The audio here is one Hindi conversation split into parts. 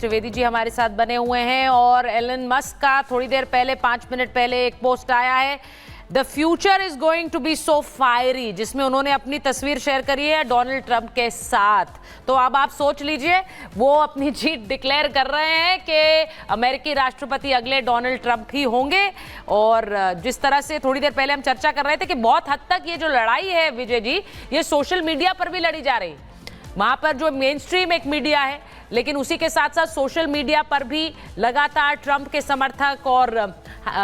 त्रिवेदी जी हमारे साथ बने हुए हैं और एलन मस्क का थोड़ी देर पहले 5 मिनट पहले एक पोस्ट आया है, the future is going to be so fiery, जिसमें उन्होंने अपनी तस्वीर शेयर करी है डोनाल्ड ट्रंप के साथ। तो अब आप सोच लीजिए, वो अपनी जीत डिक्लेयर कर रहे हैं कि अमेरिकी राष्ट्रपति अगले डोनाल्ड ट्रंप ही होंगे। और जिस तरह से थोड़ी देर पहले हम चर्चा कर रहे थे कि बहुत हद तक ये जो लड़ाई है विजय जी, ये सोशल मीडिया पर भी लड़ी जा रही, वहां पर जो मेन स्ट्रीम एक मीडिया है, लेकिन उसी के साथ साथ सोशल मीडिया पर भी लगातार ट्रंप के समर्थक और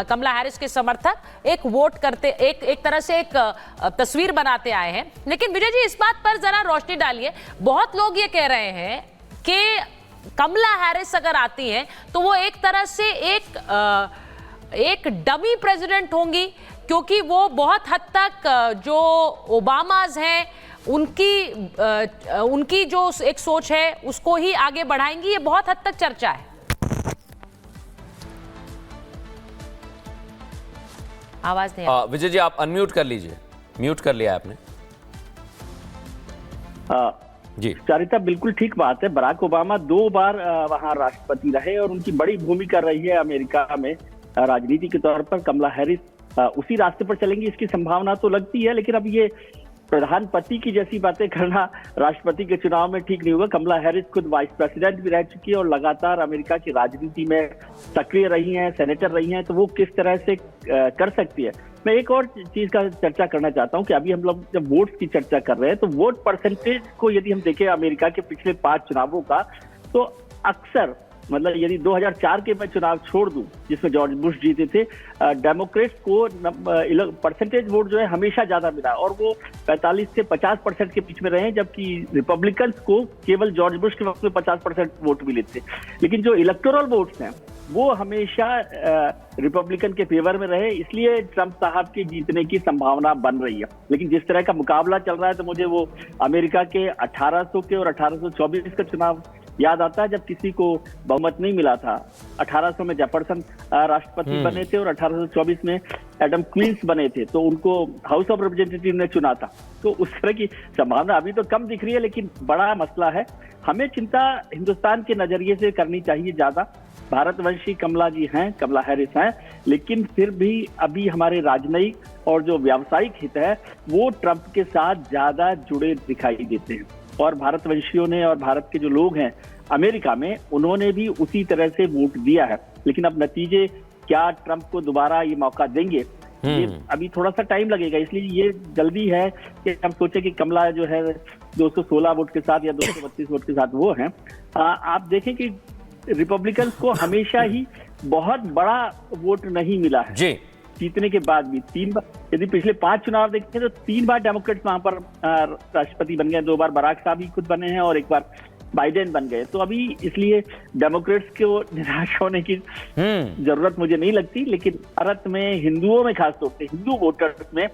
कमला हैरिस के समर्थक एक वोट करते, एक तरह से एक तस्वीर बनाते आए हैं। लेकिन विजय जी, इस बात पर जरा रोशनी डालिए। बहुत लोग ये कह रहे हैं कि कमला हैरिस अगर आती हैं तो वो एक तरह से एक डमी प्रेसिडेंट होंगी, क्योंकि वो बहुत हद तक जो ओबामाज हैं उनकी जो एक सोच है उसको ही आगे बढ़ाएंगी। ये बहुत हद तक चर्चा है। आवाज नहीं आ विजय जी, आप अनम्यूट कर लीजिए। म्यूट कर लिया आपने। जी चारिता, बिल्कुल ठीक बात है। बराक ओबामा 2 बार वहां राष्ट्रपति रहे और उनकी बड़ी भूमिका रही है अमेरिका में राजनीति के तौर पर। कमला हैरिस उसी रास्ते पर चलेंगी, इसकी संभावना तो लगती है। लेकिन अब ये प्रधानपति की जैसी बातें करना राष्ट्रपति के चुनाव में ठीक नहीं होगा। कमला हैरिस खुद वाइस प्रेसिडेंट भी रह चुकी है और लगातार अमेरिका की राजनीति में सक्रिय रही हैं, सेनेटर रही हैं, तो वो किस तरह से कर सकती है। मैं एक और चीज का चर्चा करना चाहता हूं कि अभी हम लोग जब वोट्स की चर्चा कर रहे हैं तो वोट परसेंटेज को यदि हम देखें अमेरिका के पिछले 5 चुनावों का, तो अक्सर मतलब यदि 2004 के मैं चुनाव छोड़ दूं जिसमें जॉर्ज बुश जीते थे, डेमोक्रेट्स को परसेंटेज वोट जो है हमेशा ज्यादा मिला और वो 45 से 50% के बीच में रहे, जबकि रिपब्लिकन्स को केवल जॉर्ज बुश के वक्त में 50% वोट मिले थे। लेकिन जो इलेक्टोरल वोट्स हैं वो हमेशा रिपब्लिकन के फेवर में रहे, इसलिए ट्रंप साहब के जीतने की संभावना बन रही है। लेकिन जिस तरह का मुकाबला चल रहा है तो मुझे वो अमेरिका के 1800 के और 1824 का चुनाव याद आता है, जब किसी को बहुमत नहीं मिला था। 1800 में जेफरसन राष्ट्रपति बने थे और 1824 में एडम क्वींस बने थे, तो उनको हाउस ऑफ रिप्रेजेंटेटिव ने चुना था। तो उस तरह की संभावना अभी तो कम दिख रही है, लेकिन बड़ा मसला है। हमें चिंता हिंदुस्तान के नजरिए से करनी चाहिए ज्यादा। भारतवंशी कमला जी हैं, कमला हैरिस हैं, लेकिन फिर भी अभी हमारे राजनयिक और जो व्यावसायिक हित है वो ट्रंप के साथ ज्यादा जुड़े दिखाई देते हैं। और भारतवंशियों ने और भारत के जो लोग हैं अमेरिका में, उन्होंने भी उसी तरह से वोट दिया है। लेकिन अब नतीजे क्या ट्रंप को दोबारा ये मौका देंगे, ये अभी थोड़ा सा टाइम लगेगा। इसलिए ये जल्दी है कि हम सोचे कि कमला जो है 216 वोट के साथ या 232 वोट के साथ वो हैं। आप देखें कि रिपब्लिकन को हमेशा ही बहुत बड़ा वोट नहीं मिला है जी, जीतने के बाद भी 3 बार। यदि पिछले 5 चुनाव देखें तो 3 बार डेमोक्रेट्स वहां पर राष्ट्रपति बन गए। 2 बार बराक साहब ही खुद बने हैं और 1 बार बाइडेन बन गए। तो अभी इसलिए डेमोक्रेट्स को निराश होने की जरूरत मुझे नहीं लगती। लेकिन भारत में हिंदुओं में, खासतौर से हिंदू वोटर्स में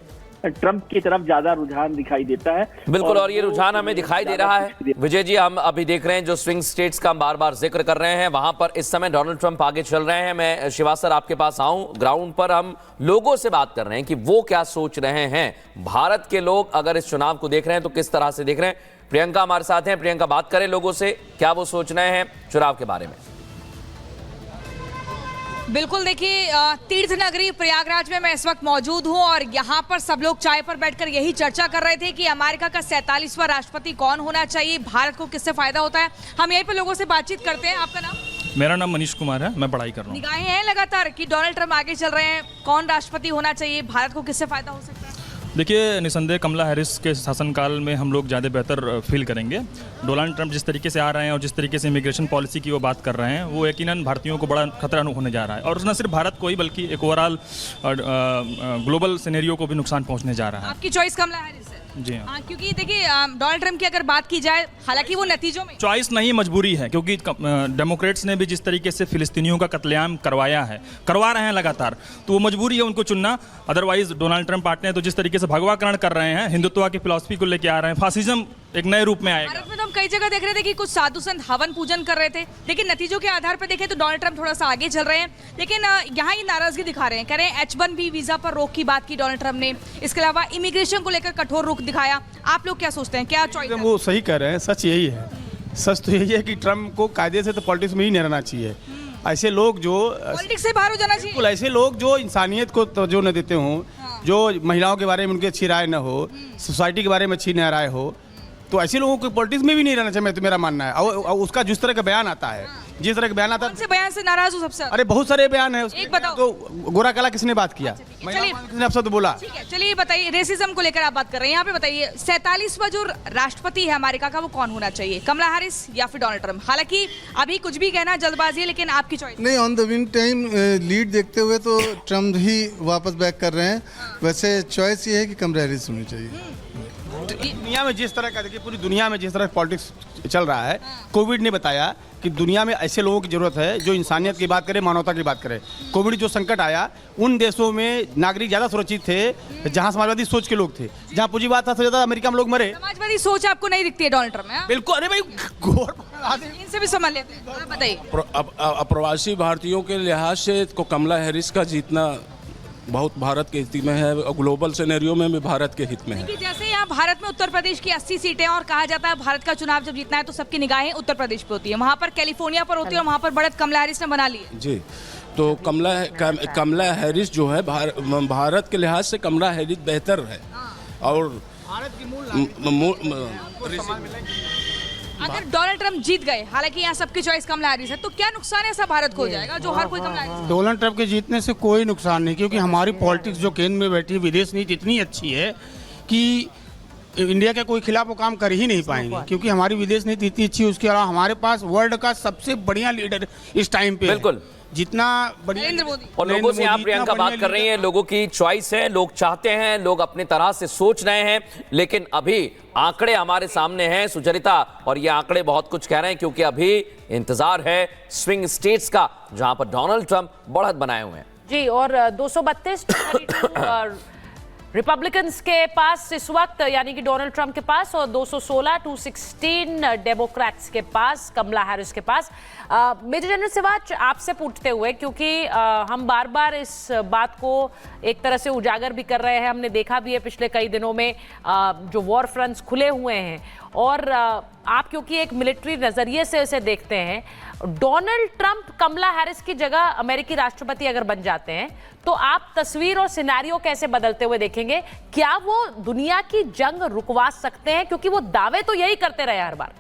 ट्रंप की तरफ ज्यादा रुझान दिखाई देता है। बिल्कुल, और ये रुझान हमें दिखाई दे रहा है। विजय जी, हम अभी देख रहे हैं जो स्विंग स्टेट्स का बार बार जिक्र कर रहे हैं, वहां पर इस समय डोनाल्ड ट्रंप आगे चल रहे हैं। मैं शिवासर आपके पास आऊं, ग्राउंड पर हम लोगों से बात कर रहे हैं कि वो क्या सोच रहे हैं। भारत के लोग अगर इस चुनाव को देख रहे हैं तो किस तरह से देख रहे हैं। प्रियंका हमारे साथ हैं। प्रियंका, बात करें लोगों से, क्या वो सोच रहे हैं चुनाव के बारे में। बिल्कुल, देखिए तीर्थ नगरी प्रयागराज में मैं इस वक्त मौजूद हूं और यहाँ पर सब लोग चाय पर बैठकर यही चर्चा कर रहे थे कि अमेरिका का 47वां राष्ट्रपति कौन होना चाहिए, भारत को किससे फायदा होता है। हम यहीं पर लोगों से बातचीत करते हैं। आपका नाम? मेरा नाम मनीष कुमार है, मैं पढ़ाई कर रहा हूँ। निगाहें हैं लगातार कि डोनाल्ड ट्रंप आगे चल रहे हैं, कौन राष्ट्रपति होना चाहिए, भारत को किससे फायदा हो सकता है? देखिए, निसंदेह कमला हैरिस के शासनकाल में हम लोग ज़्यादा बेहतर फील करेंगे। डोनाल्ड ट्रंप जिस तरीके से आ रहे हैं और जिस तरीके से इमिग्रेशन पॉलिसी की वो बात कर रहे हैं, वो यकीनन भारतीयों को बड़ा खतरा होने जा रहा है। और न सिर्फ भारत को ही बल्कि एक ओवरऑल ग्लोबल सिनेरियो को भी नुकसान पहुंचने जा रहा है। आपकी चॉइस कमला हैरिस है? जी हाँ, क्योंकि देखिए डोनाल्ड ट्रंप की अगर बात की जाए, हालांकि वो नतीजों में चॉइस नहीं, मजबूरी है। क्योंकि डेमोक्रेट्स ने भी जिस तरीके से फिलिस्तीनियों का कत्लेआम करवा रहे हैं लगातार, तो वो मजबूरी है उनको चुनना। अदरवाइज डोनाल्ड ट्रंप आते हैं तो जिस तरीके से भगवाकरण कर रहे हैं, हिंदुत्व की फिलॉसफी को लेकर आ रहे हैं, फासिज्म एक नए रूप में आएगा। भारत में तो हम कई जगह देख रहे थे कि कुछ साधु संत हवन पूजन कर रहे थे, लेकिन नतीजों के आधार पर देखें तो डोनाल्ड ट्रंप थोड़ा सा आगे चल रहे हैं। लेकिन यहाँ ये नाराजगी दिखा रहे हैं, कह रहे हैं H1B वीजा पर रोक की बात की डोनाल्ड ट्रंप ने। इसके अलावा इमिग्रेशन को लेकर कठोर रुख दिखाया। आप लोग क्या सोचते हैं, क्या चॉइस? वो सही कह रहे हैं, सच यही है सच तो यही है कि ट्रम्प को कायदे से तो पॉलिटिक्स में ही नहीं रहना चाहिए। ऐसे लोग जो पॉलिटिक्स से बाहर हो जाना चाहिए। बिल्कुल ऐसे लोग जो इंसानियत को तवज्जो न देते हों, जो महिलाओं के बारे में उनकी अच्छी राय न हो, सोसाइटी के बारे में अच्छी न राय हो, तो ऐसे लोगों को पॉलिटिक्स में भी नहीं रहना चाहिए, तो मेरा मानना है। और उसका जिस तरह का बयान आता है, जिस तरह का बयान आता कौन से बयान से नाराज हो सबसे? अरे बहुत सारे बयान है। एक बताओ। तो गोरा काला किसने बात किया, चलिए किसने अब शब्द बोला? ठीक है, चलिए बताइए, रेसिज्म को लेकर आप बात कर रहे हैं, यहाँ पे बताइए 47वां जो राष्ट्रपति है अमेरिका का वो कौन होना चाहिए, कमला हैरिस या फिर डोनाल्ड ट्रम्प? हालांकि अभी कुछ भी कहना जल्दबाजी है, लेकिन आपकी चॉइस। नहीं, on the win time lead देखते हुए तो ट्रम्प ही वापस बैक कर रहे हैं। वैसे चॉइस ये है कि कमला हैरिस होनी चाहिए। दुनिया में जिस तरह का, देखिए पूरी दुनिया में जिस तरह पॉलिटिक्स चल रहा है, कोविड ने बताया कि दुनिया में ऐसे लोगों की जरूरत है जो इंसानियत की बात करे, मानवता की बात करे। कोविड जो संकट आया, उन देशों में नागरिक ज़्यादा सुरक्षित थे जहां समाजवादी सोच के लोग थे, जहां पूंजीवाद था, ज़्यादा अमेरिका में लोग मरे। समाजवादी सोच आपको नहीं दिखती है डोनाल्ड ट्रम्प में? बिल्कुल। अरे भाई इनसे भी समझ लेते हैं, आप बताइए। अप्रवासी भारतीयों के लिहाज से तो कमला हैरिस का जीतना बहुत भारत के हित में है, और ग्लोबल सिनेरियो में भी भारत के हित में है। जैसे यहाँ भारत में उत्तर प्रदेश की 80 सीटें और कहा जाता है भारत का चुनाव जब जीतना है तो सबकी निगाहें उत्तर प्रदेश पे होती है, वहाँ पर कैलिफोर्निया पर होती है और वहाँ पर बढ़त कमला हैरिस ने बना ली है। जी, तो कमला हैरिस जो है भारत के लिहाज से कमला हैरिस बेहतर है। और भारत की अगर डोनाल्ड ट्रम्प जीत गए, हालांकि यहाँ सबकी चॉइस कमला हैरिस है, तो क्या नुकसान ऐसा भारत को हो जाएगा जो हर कोई कमला हैरिस? डोनाल्ड ट्रम्प के जीतने से कोई नुकसान नहीं, क्योंकि हमारी पॉलिटिक्स जो केंद्र में बैठी है, विदेश नीति इतनी अच्छी है कि इंडिया के कोई खिलाफ वो काम कर ही नहीं पाएंगे, क्योंकि हमारी विदेश नीति इतनी अच्छी है। उसके अलावा हमारे पास वर्ल्ड का सबसे बढ़िया लीडर इस टाइम पे बिल्कुल जितना बढ़िया नरेंद्र मोदी। और लोगों से आप प्रियंका बात कर रही हैं, लोगों की चॉइस है, लोग चाहते हैं, लोग अपने तरह से सोच रहे हैं, लेकिन अभी आंकड़े हमारे सामने हैं सुचरिता, और ये आंकड़े बहुत कुछ कह रहे हैं, क्योंकि अभी इंतजार है स्विंग स्टेट्स का जहां पर डोनाल्ड ट्रंप बढ़त बनाए हुए हैं। जी, और 232 रिपब्लिकन्स के पास इस वक्त, यानी कि डोनाल्ड ट्रंप के पास, और 216 डेमोक्रेट्स के पास, कमला हैरिस के पास। मेजर जनरल सिवाच, आपसे पूछते हुए, क्योंकि हम बार बार इस बात को एक तरह से उजागर भी कर रहे हैं, हमने देखा भी है पिछले कई दिनों में जो वॉर फ्रंट्स खुले हुए हैं, और आप क्योंकि एक मिलिट्री नज़रिए से इसे देखते हैं, डोनाल्ड ट्रंप कमला हैरिस की जगह अमेरिकी राष्ट्रपति अगर बन जाते हैं तो आप तस्वीर और सिनेरियो कैसे बदलते हुए देखेंगे? क्या वो दुनिया की जंग रुकवा सकते हैं? क्योंकि वो दावे तो यही करते रहे हर बार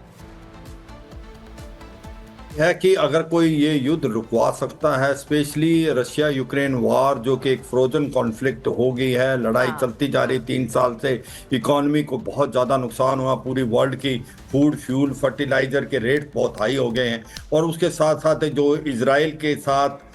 है कि अगर कोई ये युद्ध रुकवा सकता है, स्पेशली रशिया यूक्रेन वॉर जो कि एक फ्रोजन कॉन्फ्लिक्ट हो गई है, लड़ाई चलती जा रही 3 साल से, इकोनॉमी को बहुत ज़्यादा नुकसान हुआ, पूरी वर्ल्ड की फूड फ्यूल फर्टिलाइजर के रेट बहुत हाई हो गए हैं, और उसके साथ साथ जो इजराइल के साथ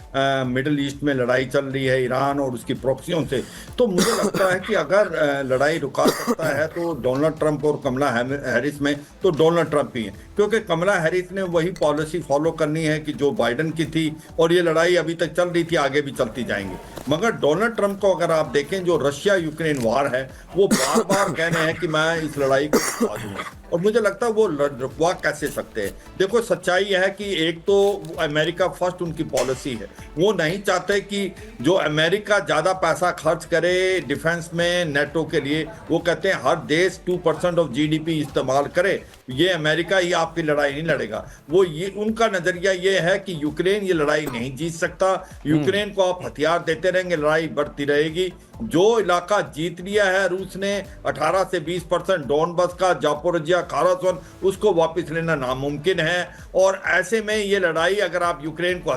मिडल ईस्ट में लड़ाई चल रही है ईरान और उसकी प्रॉक्सियों से, तो मुझे लगता है कि अगर लड़ाई रुका सकता है तो डोनाल्ड ट्रंप और कमला हैरिस में तो डोनाल्ड ट्रंप ही है, क्योंकि कमला हैरिस ने वही पॉलिसी फॉलो करनी है कि जो बाइडन की थी, और ये लड़ाई अभी तक चल रही थी, आगे भी चलती जाएंगी। मगर डोनाल्ड ट्रंप को अगर आप देखें, जो रशिया यूक्रेन वार है, वो बार बार कह रहे हैं कि मैं इस लड़ाई को रुकवा दूंगा, और मुझे लगता है वो रुकवा कैसे सकते हैं। देखो, सच्चाई यह है कि एक तो अमेरिका फर्स्ट उनकी पॉलिसी है, वो नहीं चाहते कि जो अमेरिका ज़्यादा पैसा खर्च करे डिफेंस में नेटो के लिए, वो कहते हैं हर देश 2% ऑफ जीडीपी इस्तेमाल करे, ये अमेरिका ही आपकी लड़ाई नहीं लड़ेगा। वो ये उनका नज़रिया ये है कि यूक्रेन ये लड़ाई नहीं जीत सकता, यूक्रेन को आप हथियार देते रहेंगे, लड़ाई बढ़ती रहेगी। जो इलाका जीत लिया है रूस ने 18 से 20% डोनबस का, जापोरिजिया, खारसन, उसको वापस लेना नामुमकिन है, और ऐसे में ये लड़ाई अगर आप यूक्रेन को